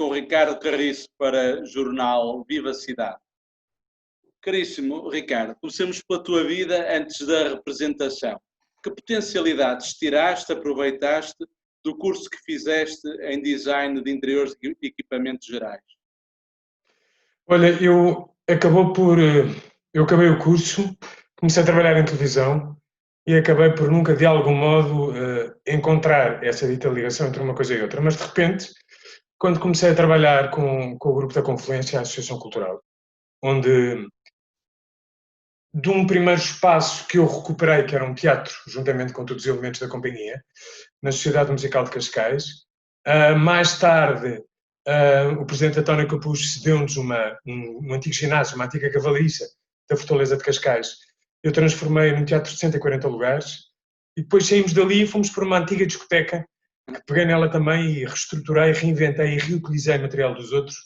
com o Ricardo Carriço para Jornal Viva Cidade. Caríssimo Ricardo, comecemos pela tua vida antes da representação. Que potencialidades tiraste, aproveitaste do curso que fizeste em Design de Interiores e Equipamentos Gerais? Olha, eu acabei o curso, comecei a trabalhar em televisão e acabei por nunca, de algum modo, encontrar essa dita ligação entre uma coisa e outra. Mas, de repente, quando comecei a trabalhar com o Grupo da Confluência, a Associação Cultural, onde, de um primeiro espaço que eu recuperei, que era um teatro, juntamente com todos os elementos da companhia, na Sociedade Musical de Cascais, mais tarde, o presidente António Capuz cedeu-nos um antigo ginásio, uma antiga cavalariça da Fortaleza de Cascais. Eu transformei num teatro de 140 lugares e depois saímos dali e fomos para uma antiga discoteca, que peguei nela também e reestruturei, reinventei e reutilizei material dos outros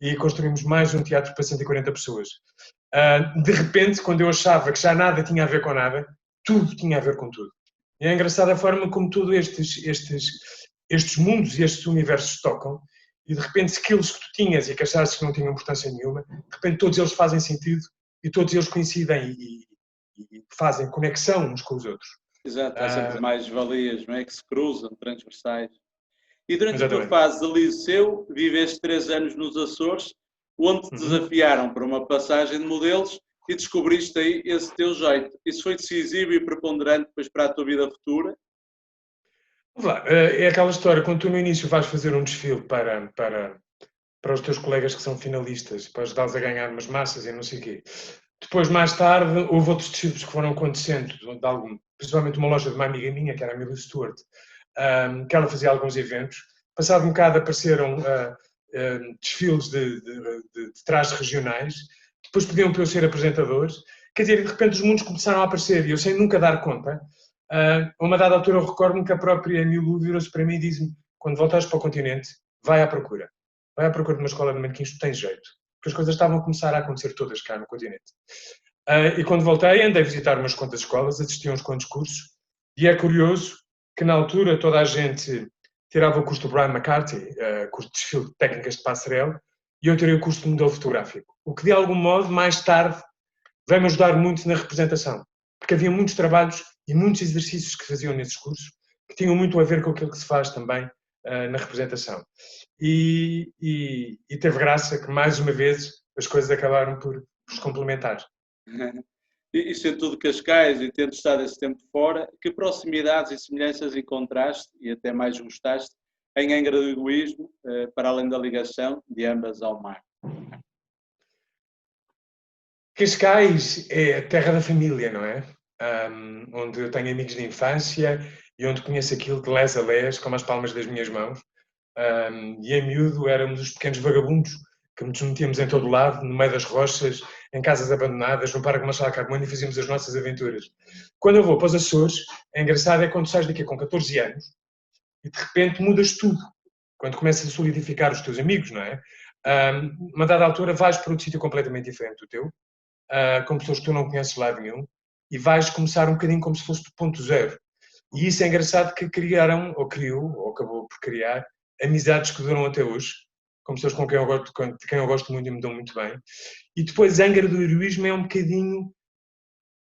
e construímos mais um teatro para 140 pessoas. De repente, quando eu achava que já nada tinha a ver com nada, tudo tinha a ver com tudo. E é engraçada a forma como todos estes mundos e estes universos tocam, e de repente skills que tu tinhas e que achaste que não tinham importância nenhuma, de repente todos eles fazem sentido e todos eles coincidem e fazem conexão uns com os outros. Exato, há sempre mais valias, não é? Que se cruzam, transversais. E durante Exatamente. a tua fase de liceu, viveste 3 anos nos Açores, onde te desafiaram para uma passagem de modelos e descobriste aí esse teu jeito. Isso foi decisivo e preponderante depois para a tua vida futura? É aquela história, quando tu no início vais fazer um desfile para os teus colegas que são finalistas, para ajudá-los a ganhar umas massas e não sei o quê. Depois, mais tarde, houve outros desfiles que foram acontecendo, principalmente uma loja de uma amiga minha, que era a Millie Stewart, que ela fazia alguns eventos. Passado um bocado apareceram desfiles de trajes regionais, depois pediam para eu ser apresentador. Quer dizer, de repente os mundos começaram a aparecer e eu, sem nunca dar conta, a uma dada altura eu recordo-me que a própria Milu virou-se para mim e diz-me: quando voltares para o continente, vai à procura. Vai à procura de uma escola de manequins, tu tens jeito. Porque as coisas estavam a começar a acontecer todas cá no continente. E quando voltei, andei a visitar umas quantas escolas, assisti a uns quantos cursos, e é curioso que na altura toda a gente tirava o curso do Brian McCarthy, curso de desfile de técnicas de passarela, e eu tirei o curso de modelo fotográfico. O que, de algum modo, mais tarde, veio-me ajudar muito na representação. Porque havia muitos trabalhos e muitos exercícios que faziam nesses cursos que tinham muito a ver com aquilo que se faz também na representação. E teve graça que, mais uma vez, as coisas acabaram por se complementar. E sendo tudo Cascais e tendo estado esse tempo fora, que proximidades e semelhanças encontraste e até mais gostaste em Angra do Heroísmo, para além da ligação de ambas ao mar? Cascais é a terra da família, não é? Onde eu tenho amigos de infância e onde conheço aquilo de les a les, como as palmas das minhas mãos. E em miúdo éramos os pequenos vagabundos que nos metíamos em todo lado, no meio das rochas, em casas abandonadas, no Parque Machado Carmona, e fazíamos as nossas aventuras. Quando eu vou para os Açores, é engraçado, é quando sais daqui com 14 anos e de repente mudas tudo. Quando começas a solidificar os teus amigos, não é? Uma dada altura vais para outro sítio completamente diferente do teu, com pessoas que tu não conheces de lado nenhum, e vais começar um bocadinho como se fosse do ponto zero. E isso é engraçado que criaram, ou criou, ou acabou por criar, amizades que duram até hoje, com pessoas de quem eu gosto muito e me dão muito bem. E depois Angra do Heroísmo é um bocadinho...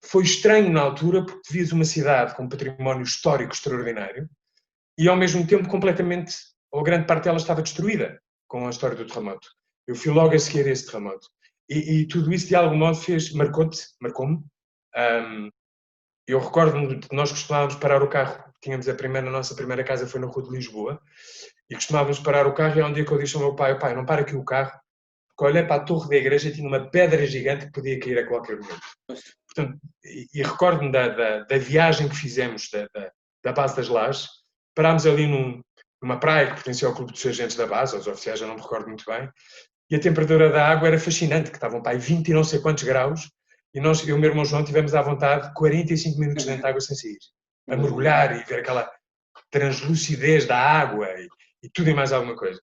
Foi estranho na altura, porque vias uma cidade com um património histórico extraordinário e, ao mesmo tempo, completamente, ou grande parte dela estava destruída com a história do terremoto. Eu fui logo a seguir esse terremoto. E tudo isso, de algum modo, marcou-me. Eu recordo-me de nós costumávamos parar o carro. Tínhamos a nossa primeira casa foi na Rua de Lisboa, e costumávamos parar o carro, e há um dia que eu disse ao meu pai: pai, não para aqui o carro, porque olhei para a torre da igreja e tinha uma pedra gigante que podia cair a qualquer momento. Portanto, e recordo-me da viagem que fizemos da base das Lajes. Parámos ali numa praia que pertencia ao Clube dos Sargentos da base, aos oficiais, já não me recordo muito bem, e a temperatura da água era fascinante, que estavam para aí 20 e não sei quantos graus, e eu e o meu irmão João tivemos à vontade 45 minutos dentro de água sem sair, a mergulhar e ver aquela translucidez da água e tudo e mais alguma coisa.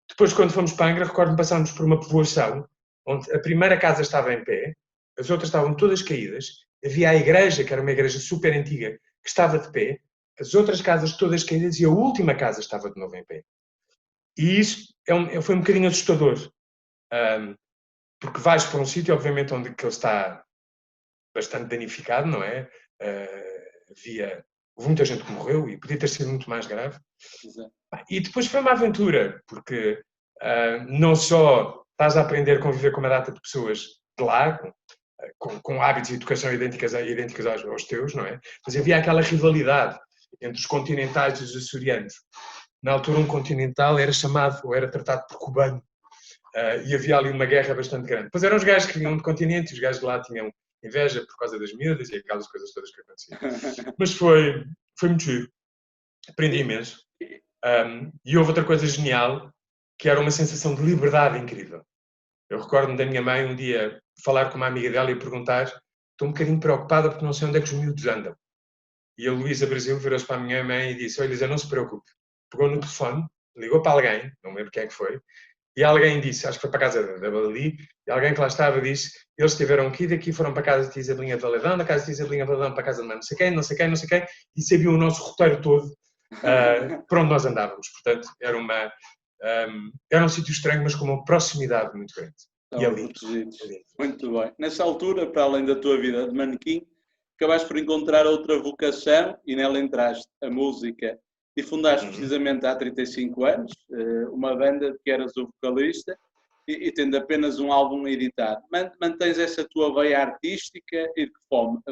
Depois, quando fomos para Angra, recordo-me passámos por uma povoação onde a primeira casa estava em pé, as outras estavam todas caídas, havia a igreja, que era uma igreja super antiga, que estava de pé, as outras casas todas caídas e a última casa estava de novo em pé. E isso foi um bocadinho assustador, porque vais para um sítio, obviamente, onde que ele está bastante danificado, não é? Houve muita gente que morreu e podia ter sido muito mais grave. Exato. E depois foi uma aventura, porque não só estás a aprender a conviver com uma data de pessoas de lá, com hábitos e educação idênticas aos teus, não é? Mas havia aquela rivalidade entre os continentais e os açorianos. Na altura, um continental era chamado ou era tratado por cubano. E havia ali uma guerra bastante grande. Depois eram os gajos que vinham de continente e os gajos de lá tinham inveja por causa das miúdas e aquelas coisas todas que aconteciam. Mas foi muito giro. Aprendi imenso. E houve outra coisa genial, que era uma sensação de liberdade incrível. Eu recordo-me da minha mãe um dia falar com uma amiga dela e perguntar: estou um bocadinho preocupada porque não sei onde é que os miúdos andam. E a Luísa Brasil virou-se para a minha mãe e disse: olha, Luísa, não se preocupe. Pegou no telefone, ligou para alguém, não me lembro quem é que foi, e alguém disse, acho que foi para a casa da Bali, e alguém que lá estava disse: eles tiveram aqui, daqui foram para a casa de Isabelinha Valadão, da casa de Isabelinha Valadão para a casa de não sei quem, não sei quem, não sei quem, e sabiam o nosso roteiro todo para onde nós andávamos. Portanto, era um sítio estranho, mas com uma proximidade muito grande. E é lindo. Muito bem. Nessa altura, para além da tua vida de manequim, acabaste por encontrar outra vocação e nela entraste, a música. E fundaste precisamente há 35 anos uma banda de que eras o vocalista e tendo apenas um álbum editado. Mantens essa tua veia artística e de que forma?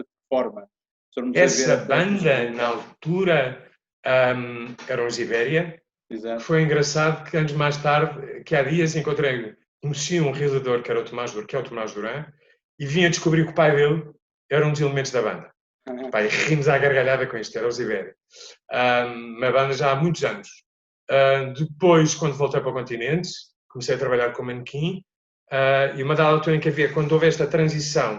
Essa banda, na altura, era um Zibéria. Exato. Foi engraçado que anos mais tarde, que há dias conheci um realizador que era o Tomás Duran, e vim a descobrir que o pai dele era um dos elementos da banda. Pai, rimos à gargalhada com isto, era o Zibéria. Uma banda já há muitos anos. Depois, quando voltei para o continente, comecei a trabalhar com manequim, e uma dada altura em que quando houve esta transição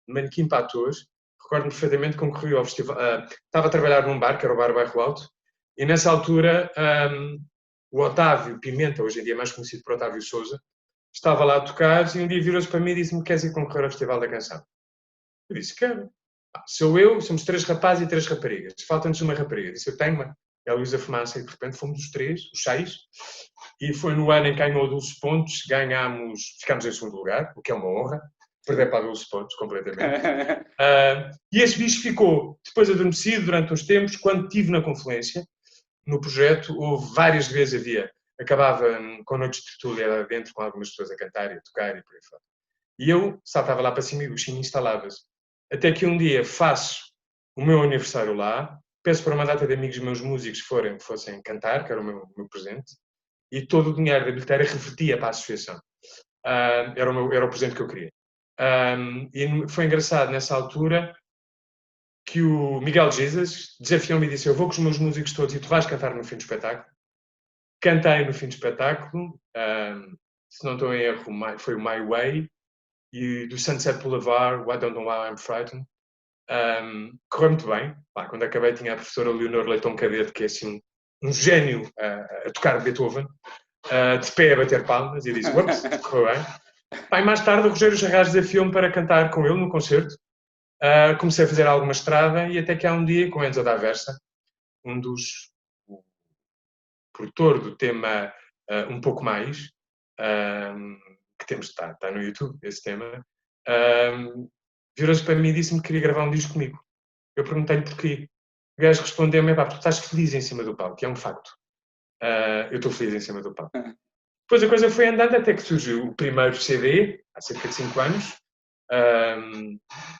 de manequim para atores, recordo-me perfeitamente que concorri ao festival. Estava a trabalhar num bar, que era o Bar Bairro Alto, e nessa altura o Otávio Pimenta, hoje em dia mais conhecido por Otávio Sousa, estava lá a tocar e um dia virou-se para mim e disse-me: queres ir concorrer ao Festival da Canção? Eu disse: quero. Somos 3 rapazes e 3 raparigas. Falta-nos uma rapariga. Disse: eu tenho uma. É a Luísa Fumaça. E de repente fomos os 3, os 6. E foi no ano em que ganhou 12 pontos. Ficámos em segundo lugar, o que é uma honra. Perder para 12 pontos, completamente. E esse bicho ficou depois adormecido durante uns tempos. Quando estive na Confluência, no projeto, houve várias vezes acabava com noites de tertúlia lá dentro, com algumas pessoas a cantar e a tocar e por aí fora. E eu saltava lá para cima e o bichinho instalava-se. Até que um dia faço o meu aniversário lá, peço para uma data de amigos meus músicos que fossem cantar, que era o meu presente, e todo o dinheiro da bilheteira revertia para a associação. Era o presente que eu queria. E foi engraçado nessa altura que o Miguel Jesus desafiou-me e disse: eu vou com os meus músicos todos e tu vais cantar no fim do espetáculo. Cantei no fim do espetáculo, se não estou em erro, foi o My Way, e do Sunset Boulevard, I Don't Know Why I'm Frightened. Correu muito bem. Quando acabei tinha a professora Leonor Leitão Cadete, que é assim um gênio a tocar Beethoven, de pé a bater palmas, e disse: ups, correu bem. E mais tarde o Rogério Charras desafiou-me para cantar com ele no concerto. Comecei a fazer alguma estrada e até que há um dia, com Enzo D'Aversa, o produtor do tema Um Pouco Mais, que está no YouTube, esse tema, virou-se para mim e disse-me que queria gravar um disco comigo. Eu perguntei-lhe porquê. O gajo respondeu-me: tu estás feliz em cima do palco, que é um facto. Eu estou feliz em cima do palco. Depois a coisa foi andando até que surgiu o primeiro CD, há cerca de 5 anos.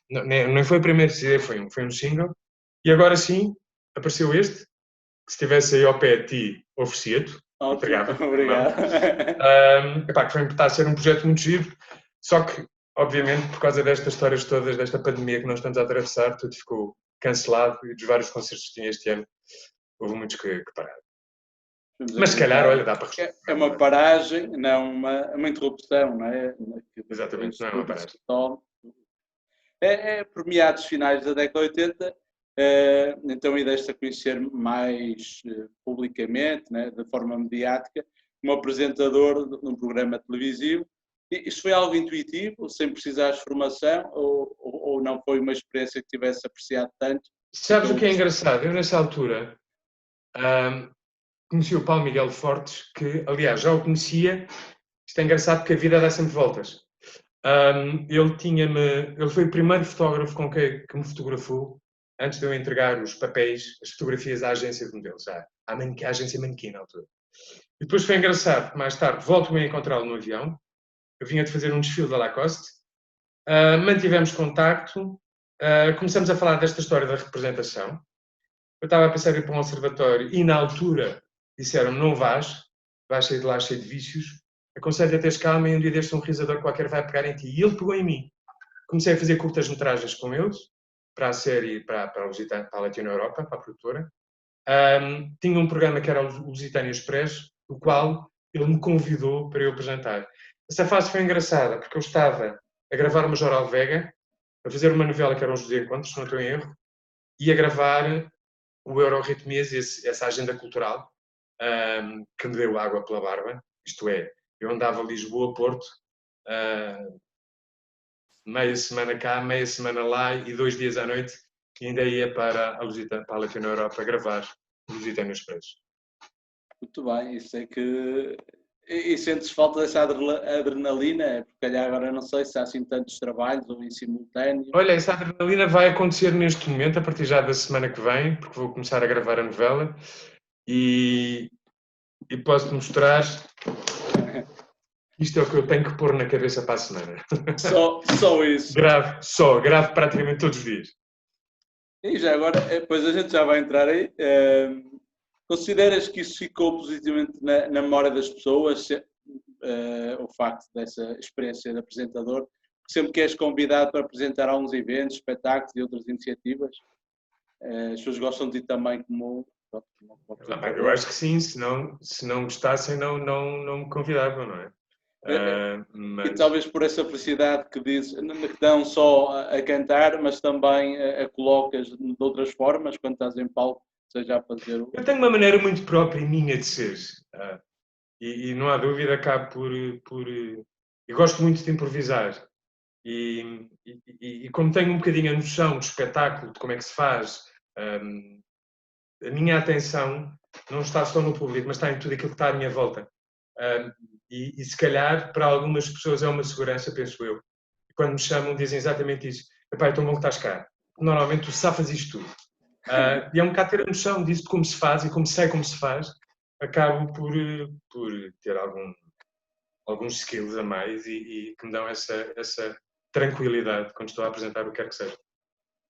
Não foi o primeiro CD, foi um single. E agora sim, apareceu este, que se estivesse aí ao pé de ti, oferecia-te. Obrigado. Obrigado. Que foi a ser um projeto muito giro, só que, obviamente, por causa destas histórias todas, desta pandemia que nós estamos a atravessar, tudo ficou cancelado e dos vários concertos que tinha este ano, houve muitos que pararam. Mas se calhar, olha, dá para responder. É uma paragem, não uma interrupção, não é? Exatamente, não é uma paragem. Por meados finais da década de 80, então deste a conhecer mais publicamente, né, de forma mediática, como apresentador de um programa televisivo. Isso foi algo intuitivo, sem precisar de formação, ou não foi uma experiência que tivesse apreciado tanto? Sabes o que é engraçado? Eu, nessa altura, conheci o Paulo Miguel Fortes, que, aliás, já o conhecia. Isto é engraçado porque a vida dá sempre voltas. Ele foi o primeiro fotógrafo que me fotografou antes de eu entregar os papéis, as fotografias à agência de modelos, à agência Manequim na altura. E depois foi engraçado, mais tarde volto-me a encontrá-lo no avião. Eu vinha de fazer um desfile da Lacoste. Mantivemos contacto, começamos a falar desta história da representação. Eu estava a pensar em ir para um observatório e, na altura, disseram-me: não vais sair de lá cheio de vícios, aconselho-te a teres calma e um dia deste um realizador qualquer vai pegar em ti. E ele pegou em mim. Comecei a fazer curtas-metragens com eles, para a série, para a Latino Europa, para a produtora. Tinha um programa que era o Lusitânia Express, do qual ele me convidou para eu apresentar. Essa fase foi engraçada, porque eu estava a gravar uma Joral Vega, a fazer uma novela que era os José Encontros, se não estou em erro, e a gravar o Eurorritmias, essa agenda cultural, que me deu água pela barba. Isto é, eu andava Lisboa-Porto, meia semana cá, meia semana lá e 2 dias à noite, e ainda ia para a Latino Europa gravar o Lusitânia Express. Muito bem, isso é que... E sentes falta dessa adrenalina? Porque calhar agora não sei se há assim tantos trabalhos ou em simultâneo. Olha, essa adrenalina vai acontecer neste momento, a partir já da semana que vem, porque vou começar a gravar a novela e posso-te mostrar. Isto é o que eu tenho que pôr na cabeça para a semana. Só isso. Grave praticamente todos os dias. E já agora, depois a gente já vai entrar aí. Consideras que isso ficou positivamente na memória das pessoas, o facto dessa experiência de apresentador? Sempre que és convidado para apresentar alguns eventos, espetáculos e outras iniciativas, as pessoas gostam de ti também como eu acho que sim, se não gostassem não me convidavam, não é? E talvez por essa felicidade que dão só a cantar, mas também a colocas de outras formas, quando estás em palco, seja a fazer... Eu tenho uma maneira muito própria e minha de ser. E não há dúvida, acabo por... Eu gosto muito de improvisar. E como tenho um bocadinho a noção do espetáculo, de como é que se faz, a minha atenção não está só no público, mas está em tudo aquilo que está à minha volta. E se calhar, para algumas pessoas é uma segurança, penso eu. E quando me chamam, dizem exatamente isso. Epá, é tão bom que estás cá. Normalmente tu safas isto tudo. E é um bocado ter a noção disso, de como se faz e como sei como se faz. Acabo por ter alguns skills a mais e que me dão essa tranquilidade quando estou a apresentar o que quer que seja.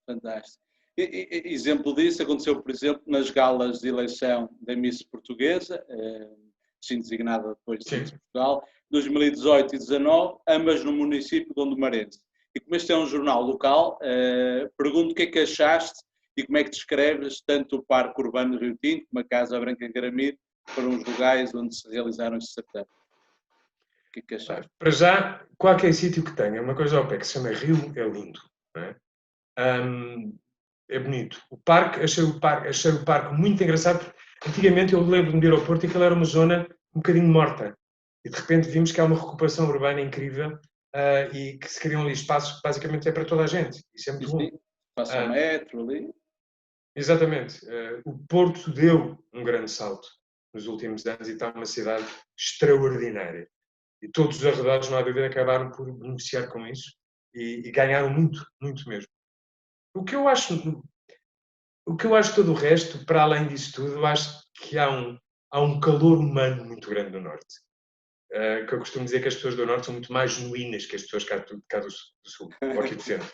Fantástico. Exemplo disso aconteceu, por exemplo, nas galas de eleição da Miss Portuguesa, assim designada depois de Miss Portugal, 2018 e 2019, ambas no município de Gondomarense. E como este é um jornal local, pergunto o que é que achaste e como é que descreves tanto o Parque Urbano de Rio Tinto como a Casa Branca em Garamir, foram os lugares onde se realizaram estes certames. O que é que achaste? Para já, qualquer sítio que tenha uma coisa ao pé que se chama Rio é lindo. Não é? É bonito. Achei o parque muito engraçado, porque antigamente eu lembro-me de ir ao Porto e aquilo era uma zona um bocadinho morta. E de repente vimos que há uma recuperação urbana incrível e que se criam ali espaços que basicamente é para toda a gente. Isso é muito bom. Passa o metro ali. Exatamente. O Porto deu um grande salto nos últimos anos e está uma cidade extraordinária. E todos os arredores, não há dúvida, acabaram por beneficiar com isso e ganharam muito, muito mesmo. O que eu acho de todo o resto, para além disso tudo, eu acho que há um calor humano muito grande no Norte. Que eu costumo dizer que as pessoas do Norte são muito mais genuínas que as pessoas cá do Sul, ou aqui do Centro.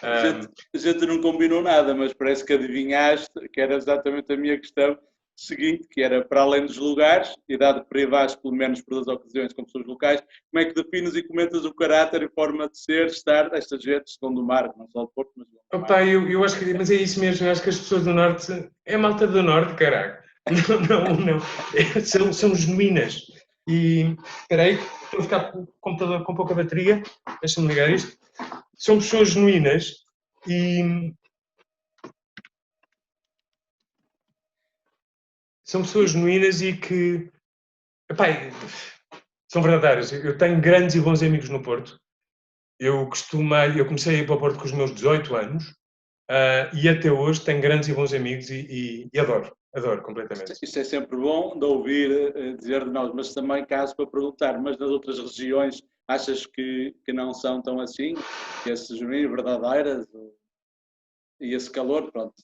A gente não combinou nada, mas parece que adivinhaste que era exatamente a minha questão seguinte, que era, para além dos lugares, e dado que privaste pelo menos por 2 ocasiões com pessoas locais, como é que defines e comentas o caráter e forma de ser, estar destas gente de Gondomar, não só do Porto, mas do Gondomar? Opa, eu acho que, mas é isso mesmo, eu acho que as pessoas do Norte, é malta do Norte, caraca. Não. São genuínas. E, espera aí, estou a ficar com o computador com pouca bateria, deixa-me ligar isto. São pessoas genuínas e... São pessoas genuínas e que... Epá, são verdadeiras. Eu tenho grandes e bons amigos no Porto. Eu comecei a ir para o Porto com os meus 18 anos e até hoje tenho grandes e bons amigos e adoro. Adoro, completamente. Isso é sempre bom de ouvir dizer de nós, mas também caso para perguntar, mas nas outras regiões achas que não são tão assim? Que essas verdadeiras e esse calor, pronto.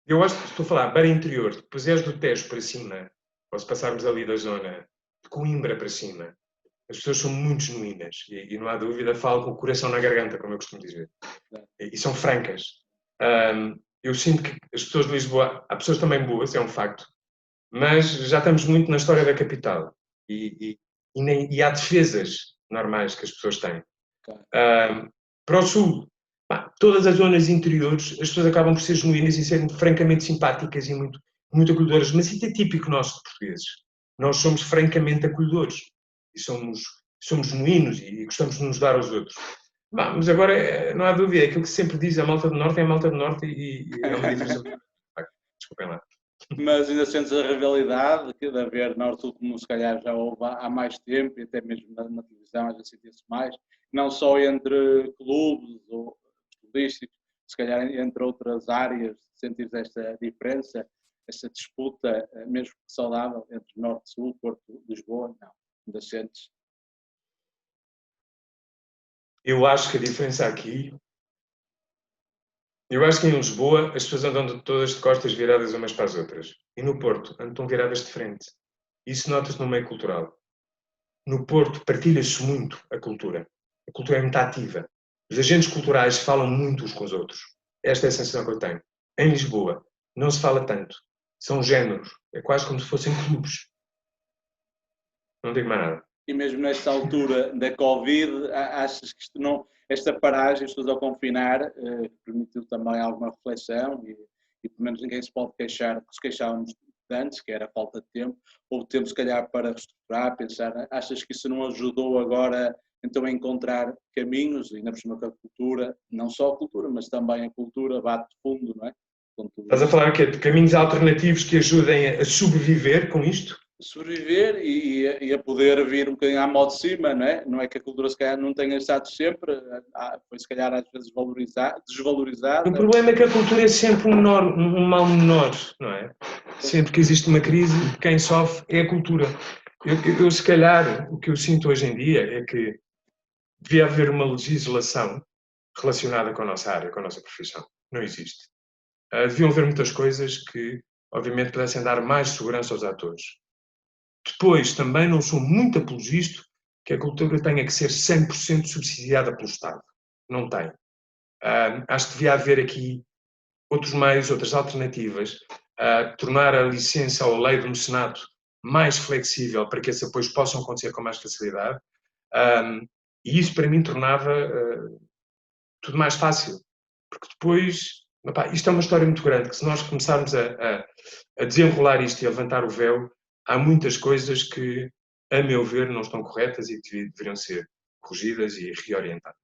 Eu acho que estou a falar, beira interior, depois és do Tejo para cima, ou se passarmos ali da zona de Coimbra para cima, as pessoas são muito genuínas e não há dúvida, falo com o coração na garganta, como eu costumo dizer. E são francas. Eu sinto que as pessoas de Lisboa, há pessoas também boas, é um facto, mas já estamos muito na história da capital e há defesas normais que as pessoas têm. Para o sul, todas as zonas interiores, as pessoas acabam por ser genuínas e serem francamente simpáticas e muito, muito acolhedoras, mas isso é típico nosso de portugueses. Nós somos francamente acolhedores e somos genuínos e gostamos de nos dar aos outros. Mas agora, não há dúvida, aquilo que se sempre diz, a malta do Norte é a malta do Norte e é uma diferença. Desculpem lá. Mas ainda sentes a rivalidade de haver Norte-Sul, como se calhar já houve há mais tempo, e até mesmo na televisão já sentia-se mais, não só entre clubes ou futbolísticos, se calhar entre outras áreas, sentir esta diferença, esta disputa, mesmo que saudável, entre Norte-Sul, Porto, Lisboa, não, ainda sentes? Eu acho que a diferença aqui. Eu acho que em Lisboa as pessoas andam todas de costas viradas umas para as outras. E no Porto andam viradas de frente. Isso nota-se no meio cultural. No Porto partilha-se muito a cultura. A cultura é muito ativa. Os agentes culturais falam muito uns com os outros. Esta é a sensação que eu tenho. Em Lisboa não se fala tanto. São géneros. É quase como se fossem clubes. Não digo mais nada. E mesmo nesta altura da Covid, achas que isto não, esta paragem, as pessoas ao confinar, permitiu também alguma reflexão e pelo menos ninguém se pode queixar, que se queixávamos de antes, que era a falta de tempo, ou tempo se calhar para reestruturar, pensar, achas que isso não ajudou agora então a encontrar caminhos, ainda por cima que a cultura, não só a cultura, mas também a cultura bate fundo, não é? Estás a falar o quê? De caminhos alternativos que ajudem a sobreviver com isto? Sobreviver e a poder vir um bocadinho à moda de cima, não é? Não é que a cultura se calhar não tenha estado sempre, foi se calhar às vezes desvalorizada. O problema é que a cultura é sempre um mal menor, não é? Sempre que existe uma crise, quem sofre é a cultura. Eu, se calhar, o que eu sinto hoje em dia é que devia haver uma legislação relacionada com a nossa área, com a nossa profissão. Não existe. Deviam haver muitas coisas que, obviamente, pudessem dar mais segurança aos atores. Depois, também não sou muito apologista que a cultura tenha que ser 100% subsidiada pelo Estado. Não tem. Acho que devia haver aqui outros meios, outras alternativas, tornar a licença ou a lei do mecenato mais flexível para que esses apoios possam acontecer com mais facilidade. E isso, para mim, tornava tudo mais fácil. Porque depois, isto é uma história muito grande, que se nós começarmos a desenrolar isto e a levantar o véu, há muitas coisas que, a meu ver, não estão corretas e que deveriam ser corrigidas e reorientadas.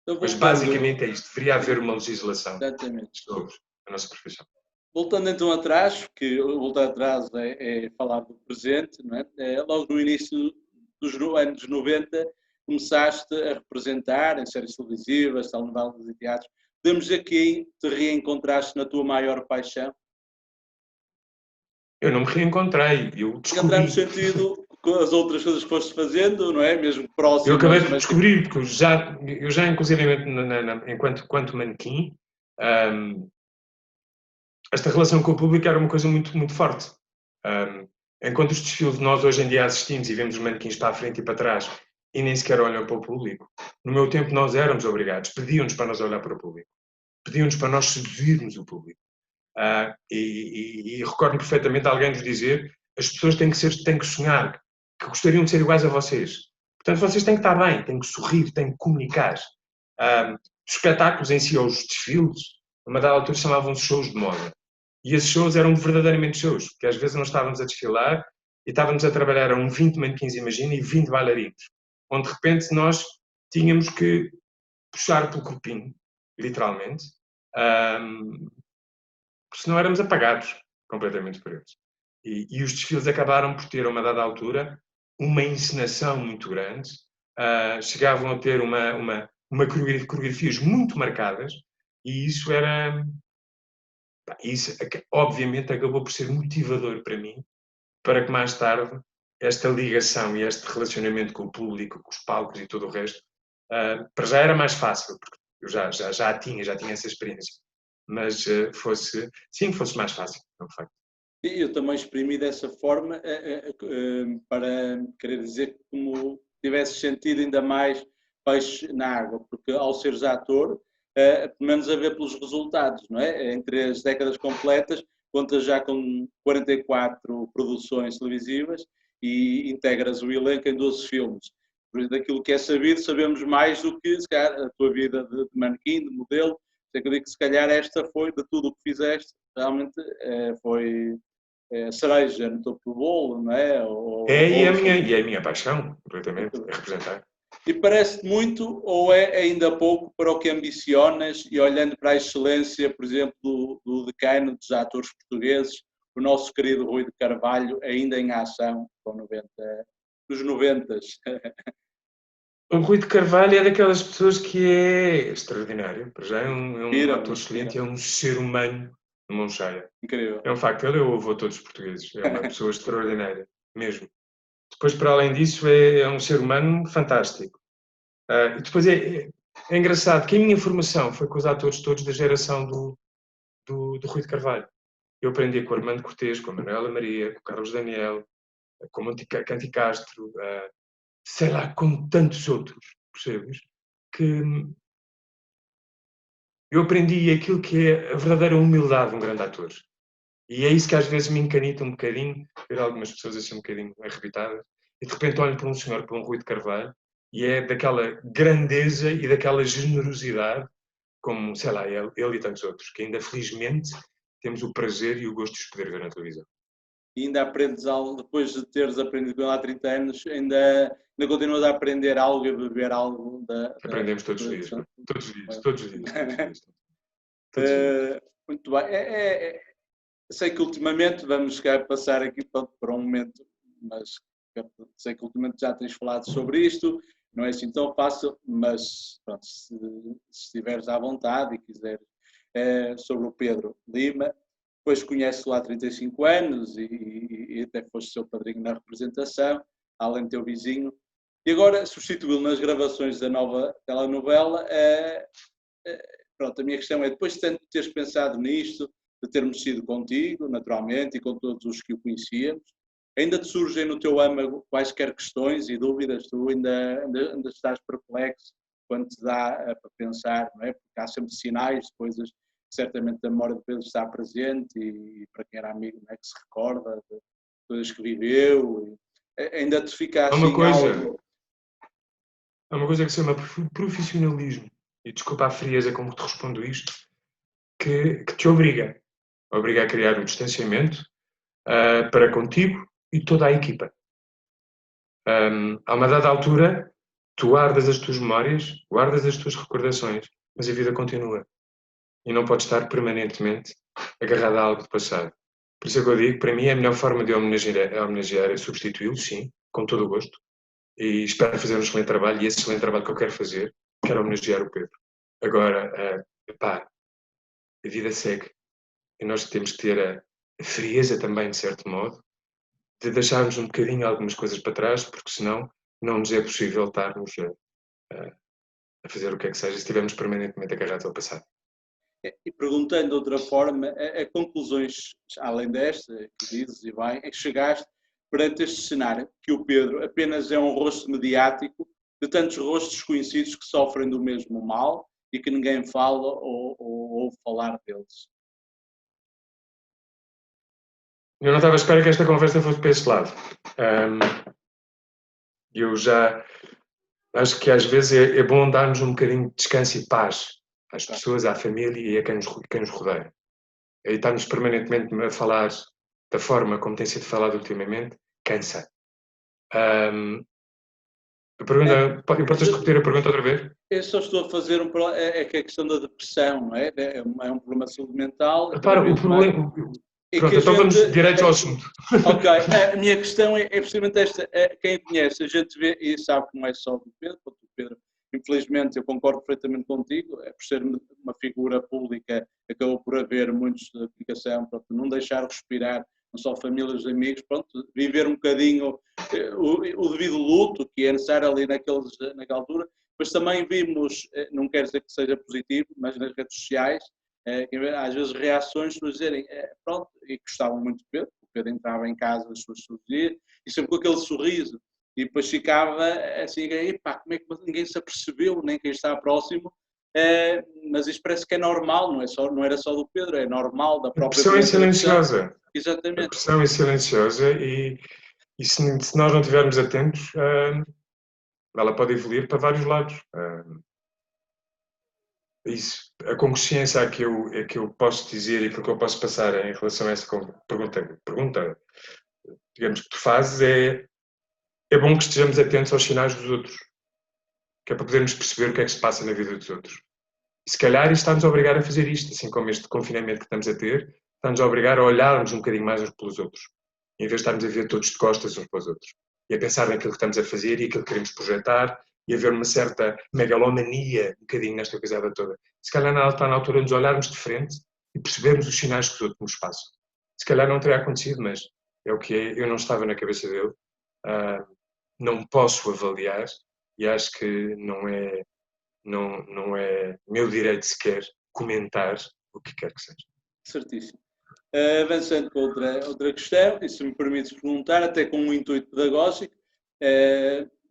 Então, mas basicamente é isto. Deveria haver uma legislação sobre a nossa profissão. Voltando então atrás, que voltar atrás é falar do presente, não é? Logo no início dos anos 90 começaste a representar em séries televisivas, telenovelas e teatros. Podemos dizer que te reencontraste na tua maior paixão? Eu não me reencontrei, eu descobri. Reencontrar no sentido com as outras coisas que foste fazendo, não é? Mesmo próximas. Eu acabei de descobrir, porque eu já inclusive, enquanto manequim, esta relação com o público era uma coisa muito, muito forte. Enquanto os desfiles nós hoje em dia assistimos e vemos os manequins para a frente e para trás e nem sequer olham para o público, no meu tempo nós éramos obrigados, pediam-nos para nós olhar para o público, pediam-nos para nós seduzirmos o público. E recordo-me perfeitamente alguém nos dizer: as pessoas têm que sonhar, que gostariam de ser iguais a vocês. Portanto, vocês têm que estar bem, têm que sorrir, têm que comunicar. Os espetáculos em si, ou os desfiles, numa dada altura chamavam-se shows de moda. E esses shows eram verdadeiramente shows, porque às vezes nós estávamos a desfilar e estávamos a trabalhar a 20 manequins, imagina, e 20 bailarinos, onde de repente nós tínhamos que puxar pelo corpinho, literalmente, porque senão éramos apagados completamente por eles. E os desfiles acabaram por ter, a uma dada altura, uma encenação muito grande, chegavam a ter uma coreografias muito marcadas, e isso era Isso, obviamente, acabou por ser motivador para mim, para que mais tarde esta ligação e este relacionamento com o público, com os palcos e todo o resto, para já era mais fácil, porque eu já tinha essa experiência, mas fosse mais fácil, é um facto. Eu também exprimi dessa forma para querer dizer que como tivesse sentido ainda mais peixe na água, porque ao seres ator, pelo menos a ver pelos resultados, não é? Entre as décadas completas, contas já com 44 produções televisivas e integras o elenco em 12 filmes. Por isso, daquilo que é sabido, sabemos mais do que se calhar, a tua vida de manequim, de modelo. Eu digo que se calhar esta foi, de tudo o que fizeste, realmente foi cereja no topo do bolo, não é? E a minha paixão, completamente, é representar. E parece-te muito ou é ainda pouco para o que ambicionas e olhando para a excelência, por exemplo, do decano dos atores portugueses, o nosso querido Rui de Carvalho, ainda em ação nos 90. O Rui de Carvalho é daquelas pessoas que é extraordinário. Para já é um ator excelente, é um ser humano de mão cheia. Incrível. É um facto, ele é o avô de todos os portugueses. É uma pessoa extraordinária, mesmo. Depois, para além disso, é um ser humano fantástico. E depois é engraçado que a minha formação foi com os atores todos da geração do Rui de Carvalho. Eu aprendi com o Armando Cortês, com a Manuela Maria, com o Carlos Daniel, com o Canti Castro, sei lá, com tantos outros, percebes? Que eu aprendi aquilo que é a verdadeira humildade de um grande ator. E é isso que às vezes me encanita um bocadinho, ver algumas pessoas assim um bocadinho arrebitadas, e de repente olho para um senhor, para um Rui de Carvalho, e é daquela grandeza e daquela generosidade, como, sei lá, ele e tantos outros, que ainda felizmente temos o prazer e o gosto de os poder ver na televisão. E ainda aprendes algo, depois de teres aprendido com ele há 30 anos, ainda continuas a aprender algo e a beber algo Aprendemos todos os dias. Muito bem. Sei que ultimamente vamos passar aqui para um momento, mas sei que ultimamente já tens falado sobre isto, não é assim tão fácil, mas pronto, se estiveres à vontade e quiseres, sobre o Pedro Lima, depois conheces-o há 35 anos e até foste seu padrinho na representação, além de teu vizinho, e agora substituí-lo nas gravações da nova telenovela. Pronto, a minha questão é, depois de tanto teres pensado nisto, de termos sido contigo, naturalmente, e com todos os que o conhecíamos, ainda te surgem no teu âmago quaisquer questões e dúvidas? Tu ainda estás perplexo quando te dá para pensar, não é? Porque há sempre sinais de coisas que certamente a memória de Pedro está presente e para quem era amigo, não é? Que se recorda de coisas que viveu. Ainda te fica assim algo... Há uma coisa que se chama profissionalismo, e desculpa a frieza como te respondo isto, que te obriga a criar um distanciamento para contigo e toda a equipa. A uma dada altura, tu guardas as tuas memórias, guardas as tuas recordações, mas a vida continua. E não podes estar permanentemente agarrado a algo do passado. Por isso é que eu digo, para mim, a melhor forma de homenagear é substituí-lo, sim, com todo o gosto. E espero fazer um excelente trabalho, e esse excelente trabalho que eu quero homenagear o Pedro. Agora, a vida segue. E nós temos que ter a frieza também, de certo modo, de deixarmos um bocadinho algumas coisas para trás, porque senão não nos é possível estarmos a fazer o que é que seja se estivermos permanentemente agarrados ao passado. E perguntando de outra forma, a conclusões, além desta, que dizes e bem, é que chegaste perante este cenário, que o Pedro apenas é um rosto mediático de tantos rostos desconhecidos que sofrem do mesmo mal e que ninguém fala ou ouve falar deles. Eu não estava à espera que esta conversa fosse para esse lado. Eu já acho que às vezes é bom darmos um bocadinho de descanso e paz às pessoas, à família e a quem nos rodeia. E estarmos permanentemente a falar da forma como tem sido falado ultimamente, cansa. A pergunta, podes repetir a pergunta outra vez? Eu só estou a fazer é que a questão da depressão, não é? É um problema de saúde mental. Repara, o problema... Pronto, então vamos direto ao assunto. Ok, a minha questão é precisamente esta. Quem conhece, a gente vê e sabe que não é só do Pedro, porque o Pedro infelizmente, eu concordo perfeitamente contigo, é por ser uma figura pública, acabou por haver muitos de comunicação, pronto, não deixar respirar, não só famílias e amigos, pronto, viver um bocadinho o devido luto que é necessário ali naquela altura, mas também vimos, não quero dizer que seja positivo, mas nas redes sociais, às vezes reações de dizerem, pronto, e gostavam muito de Pedro, o Pedro entrava em casa as suas dias, e sempre com aquele sorriso, e depois ficava assim, epá, como é que ninguém se apercebeu, nem quem está próximo, mas isto parece que é normal, não era só do Pedro, é normal da A própria pressão é penetração. silenciosa. A Exatamente. pressão é silenciosa e se nós não estivermos atentos, ela pode evoluir para vários lados. Isso, a consciência a que eu posso dizer e aquilo que eu posso passar em relação a essa pergunta, digamos, que tu fazes é bom que estejamos atentos aos sinais dos outros, que é para podermos perceber o que é que se passa na vida dos outros. E se calhar isto está-nos a obrigar a fazer isto, assim como este confinamento que estamos a ter, está-nos a obrigar a olharmos um bocadinho mais uns pelos outros, em vez de estarmos a ver todos de costas uns para os outros. E a pensar naquilo que estamos a fazer e aquilo que queremos projetar e haver uma certa megalomania um bocadinho nesta coisada toda. Se calhar está na altura de nos olharmos de frente e percebermos os sinais que os outros nos passam. Se calhar não teria acontecido, mas é o que é. Eu não estava na cabeça dele, não posso avaliar e acho que não é meu direito sequer comentar o que quer que seja. Certíssimo. Avançando para outra questão, e se me permites perguntar, até com um intuito pedagógico,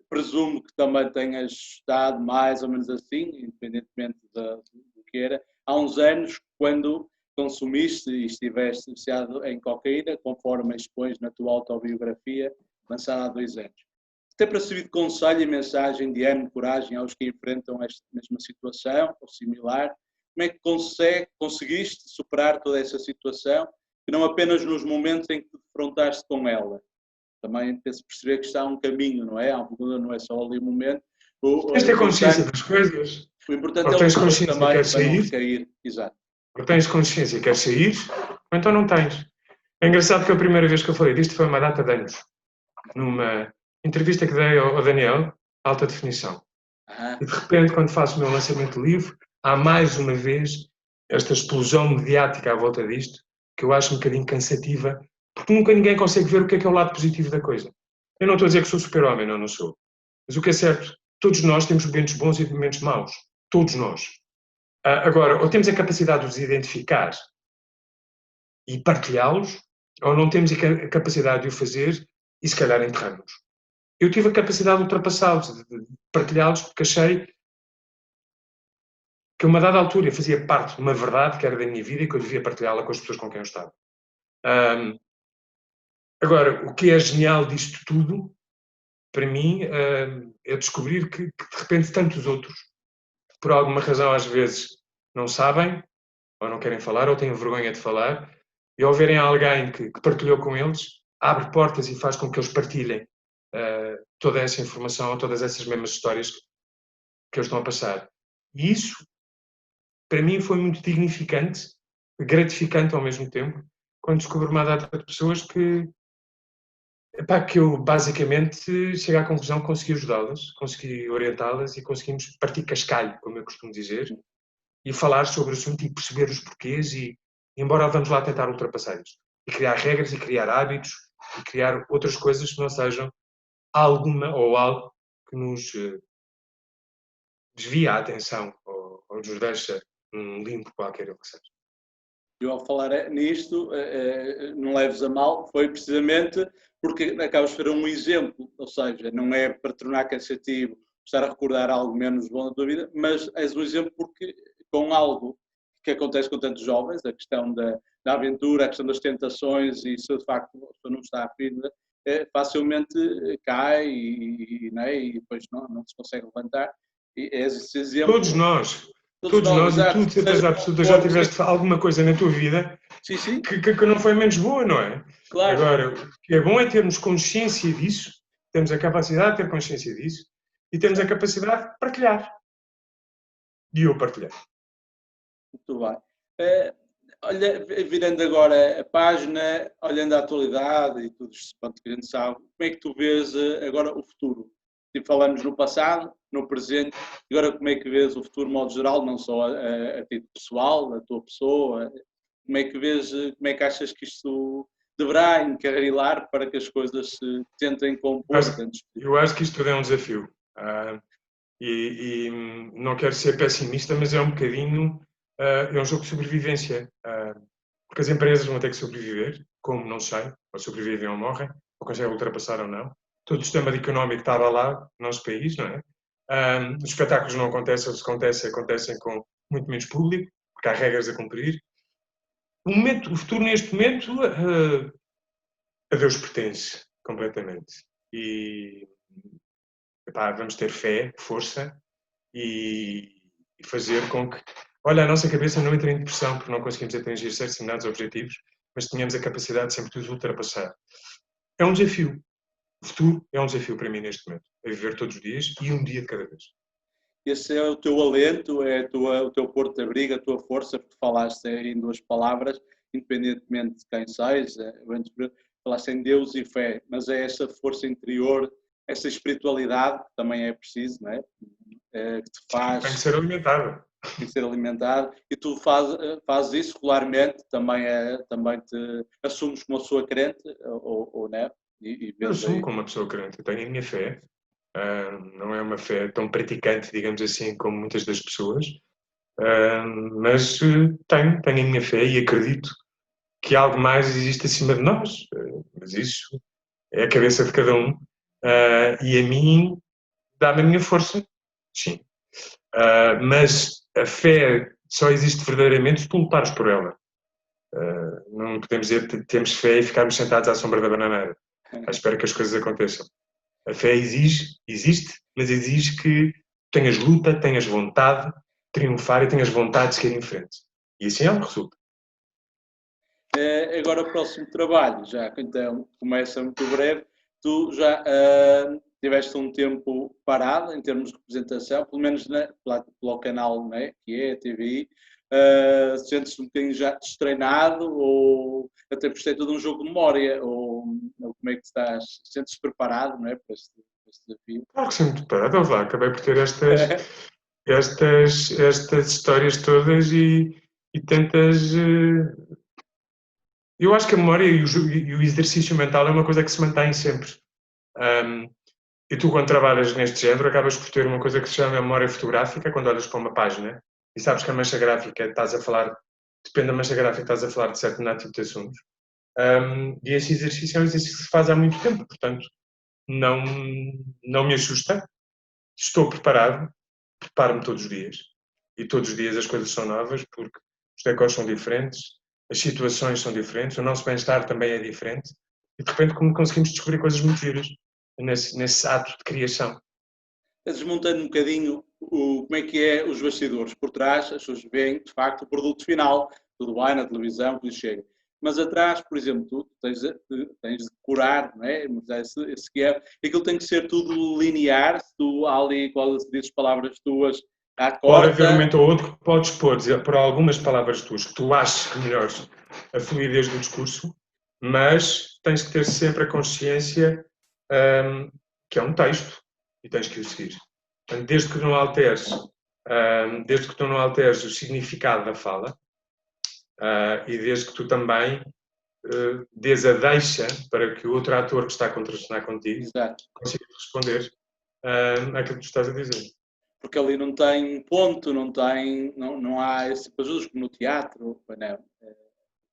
presumo que também tenhas estado mais ou menos assim, independentemente do que era, há uns anos, quando consumiste e estiveste viciado em cocaína, conforme expões na tua autobiografia, lançada há 2 anos. Até para servir de conselho e mensagem de ânimo e coragem aos que enfrentam esta mesma situação ou similar, como é que conseguiste superar toda essa situação, que não apenas nos momentos em que te defrontaste com ela? Também penso perceber que está um caminho, não é? Não é só ali um momento. Tens de ter consciência das coisas. O importante Ou é o tens luto consciência que também, queres para não sair, recair. Exato. ou tens consciência que queres sair, ou então não tens. É engraçado que a primeira vez que eu falei disto foi uma data de anos, numa entrevista que dei ao Daniel, alta definição. E de repente, quando faço o meu lançamento de livro, há mais uma vez esta explosão mediática à volta disto, que eu acho um bocadinho cansativa, porque nunca ninguém consegue ver o que é o lado positivo da coisa. Eu não estou a dizer que sou super-homem, não sou. Mas o que é certo, todos nós temos momentos bons e momentos maus. Todos nós. Agora, ou temos a capacidade de os identificar e partilhá-los, ou não temos a capacidade de o fazer e se calhar enterramos. Eu tive a capacidade de ultrapassá-los, de partilhá-los, porque achei que a uma dada altura eu fazia parte de uma verdade que era da minha vida e que eu devia partilhá-la com as pessoas com quem eu estava. Agora, o que é genial disto tudo, para mim, é descobrir que de repente tantos outros, por alguma razão às vezes, não sabem, ou não querem falar, ou têm vergonha de falar, e ao verem alguém que partilhou com eles, abre portas e faz com que eles partilhem toda essa informação, ou todas essas mesmas histórias que eles estão a passar. E isso, para mim, foi muito dignificante, gratificante ao mesmo tempo, quando descobri uma data de pessoas que eu basicamente cheguei à conclusão que consegui ajudá-las, consegui orientá-las e conseguimos partir cascalho, como eu costumo dizer, e falar sobre o assunto e perceber os porquês e embora vamos lá tentar ultrapassar isto. E criar regras e criar hábitos e criar outras coisas que não sejam alguma ou algo que nos desvia a atenção ou nos deixa um limpo qualquer que seja. Eu ao falar nisto, não leves a mal, foi precisamente porque acabas de ser um exemplo, ou seja, não é para tornar cansativo estar a recordar algo menos bom da tua vida, mas és um exemplo porque com algo que acontece com tantos jovens, a questão da aventura, a questão das tentações e se de facto a pessoa não está firme, facilmente cai e depois não se consegue levantar. E és esse exemplo. Todos nós e tu, de certeza absoluta, já tiveste alguma coisa na tua vida sim. Que não foi menos boa, não é? Claro. Agora, o que é bom é termos consciência disso, temos a capacidade de ter consciência disso e temos a capacidade de partilhar. E eu partilhar. Muito bem. Olha, virando agora a página, olhando a atualidade e tudo isto que a gente sabe, como é que tu vês agora o futuro? tipo, falamos no passado, no presente, agora como é que vês o futuro de modo geral, não só a título pessoal, a tua pessoa, como é que vês, como é que achas que isto deverá encarrilar para que as coisas se tentem compor? Eu acho que isto tudo é um desafio. E não quero ser pessimista, mas é um bocadinho, é um jogo de sobrevivência. Porque as empresas vão ter que sobreviver, como não sei, ou sobrevivem ou morrem, ou conseguem ultrapassar ou não. Todo o sistema económico estava lá, no nosso país, não é? Os espetáculos não acontecem, se acontecem com muito menos público, porque há regras a cumprir. O futuro neste momento, a Deus pertence, completamente. E epá, vamos ter fé, força e fazer com que, olha, a nossa cabeça não entre em depressão porque não conseguimos atingir certos determinados objetivos, mas tenhamos a capacidade sempre de os ultrapassar. É um desafio. O futuro é um desafio para mim neste momento. É viver todos os dias e um dia de cada vez. Esse é o teu alento, é o teu porto de abrigo, a tua força, porque falaste em duas palavras, independentemente de quem sejas, falaste em Deus e fé, mas é essa força interior, essa espiritualidade que também é preciso, não é? Que te faz... Tem que ser alimentado. Tem que ser alimentado, e tu fazes isso regularmente, também te assumes como uma pessoa crente, ou não? Eu assumo como uma pessoa crente, eu tenho a minha fé. Não é uma fé tão praticante, digamos assim, como muitas das pessoas, mas tenho a minha fé e acredito que algo mais existe acima de nós. Mas isso é a cabeça de cada um. E a mim dá-me a minha força, sim. Mas a fé só existe verdadeiramente se tu lutares por ela. Não podemos dizer que temos fé e ficarmos sentados à sombra da bananeira, à espera que as coisas aconteçam. A fé existe, mas exige que tenhas luta, tenhas vontade de triunfar e tenhas vontade de seguir em frente. E assim é o que resulta. Agora o próximo trabalho, já que então começa muito breve, tu já tiveste um tempo parado em termos de representação, pelo menos pelo canal, né, que é a TVI, sentes-te um bocadinho já destreinado ou até por ser tudo um jogo de memória, ou como é que estás? Sentes-te preparado, não é, para este desafio? Claro que sim, muito parado. Vamos lá, acabei por ter estas histórias todas e tantas. Eu acho que a memória e o exercício mental é uma coisa que se mantém sempre. E tu, quando trabalhas neste género, acabas por ter uma coisa que se chama memória fotográfica, quando olhas para uma página e sabes que a mancha gráfica estás a falar, depende da mancha gráfica, estás a falar de certo tipo de assuntos. E esse exercício é um exercício que se faz há muito tempo, portanto, não me assusta. Estou preparado, preparo-me todos os dias. E todos os dias as coisas são novas, porque os decors são diferentes, as situações são diferentes, o nosso bem-estar também é diferente. E de repente conseguimos descobrir coisas muito giras nesse ato de criação. Desmontando um bocadinho como é que é os bastidores. Por trás, as pessoas veem, de facto, o produto final, tudo bem na televisão, tudo chega. Mas atrás, por exemplo, tu tens de curar, não é? Esse que é, aquilo tem que ser tudo linear, se tu há ali, quando dizes palavras tuas, à Pode haver um corta. momento ou outro que podes pôr, por algumas palavras tuas, que tu achas que melhores a fluidez do discurso, mas tens que ter sempre a consciência que é um texto e tens que o seguir. Portanto, desde que tu não alteres o significado da fala e desde que tu também dês a deixa para que o outro ator que está a contracenar contigo consiga responder àquilo que tu estás a dizer. Porque ali não tem ponto, não há esse ajudos como no teatro, não,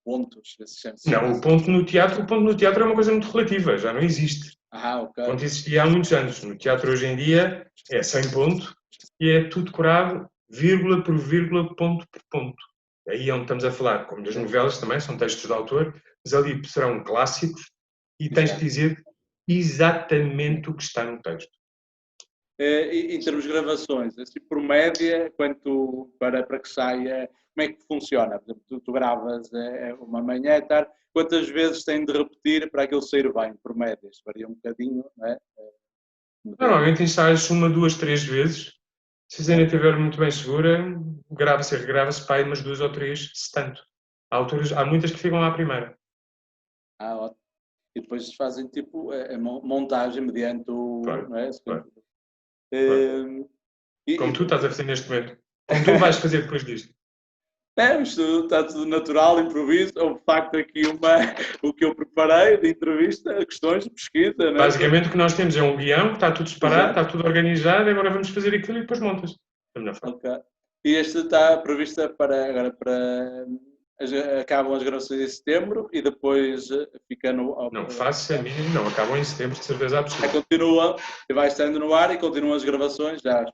pontos. Não, o ponto no teatro é uma coisa muito relativa, já não existe. Ok. O ponto existia há muitos anos. No teatro hoje em dia é sem ponto e é tudo decorado, vírgula por vírgula, ponto por ponto. Aí é onde estamos a falar, como das novelas também, são textos de autor, mas ali serão clássicos e tens que dizer exatamente o que está no texto. Em termos de gravações, assim, por média, para que saia, como é que funciona? Por exemplo, tu gravas uma manhã, tarde, quantas vezes tem de repetir para aquilo sair bem, por média? Isso varia um bocadinho, não é? Normalmente ensaios 1, 2, 3 vezes. Se a cena estiver muito bem segura, grava-se e regrava-se para aí umas 2 ou 3, se tanto. Há muitas que ficam à primeira. Ótimo. E depois fazem tipo a montagem mediante o... Claro, não é? claro. Como tu estás a fazer neste momento. Como tu vais fazer depois disto. Isto está tudo natural, improviso. Houve de facto aqui o que eu preparei de entrevista, questões de pesquisa. Né? Basicamente o que nós temos é um guião, que está tudo separado, está tudo organizado, e agora vamos fazer aquilo e depois montas. Da melhor forma. Okay. E este está prevista agora acabam as gravações em setembro e depois fica no. Não faço a mínima, não, acabam em setembro, de certeza absoluta. Continua, vai estando no ar e continuam as gravações, já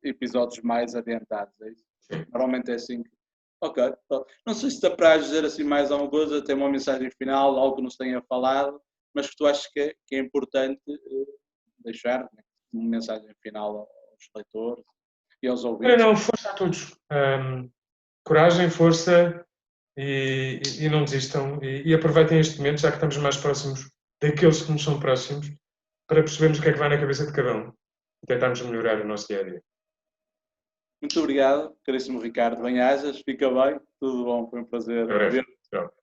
episódios mais adiantados, é isso? Sim. Normalmente é assim. Ok. Não sei se está para dizer assim mais alguma coisa, tem uma mensagem final, algo que nos tenha falado, mas que tu achas que é importante deixar, né? Uma mensagem final aos leitores e aos ouvintes. Não, força a todos. Coragem, força e não desistam. E aproveitem este momento, já que estamos mais próximos daqueles que nos são próximos, para percebermos o que é que vai na cabeça de cada um e tentarmos melhorar o nosso dia-a-dia. Muito obrigado, caríssimo Ricardo. Bem-ajas, fica bem, tudo bom, foi um prazer. Até breve. Tchau.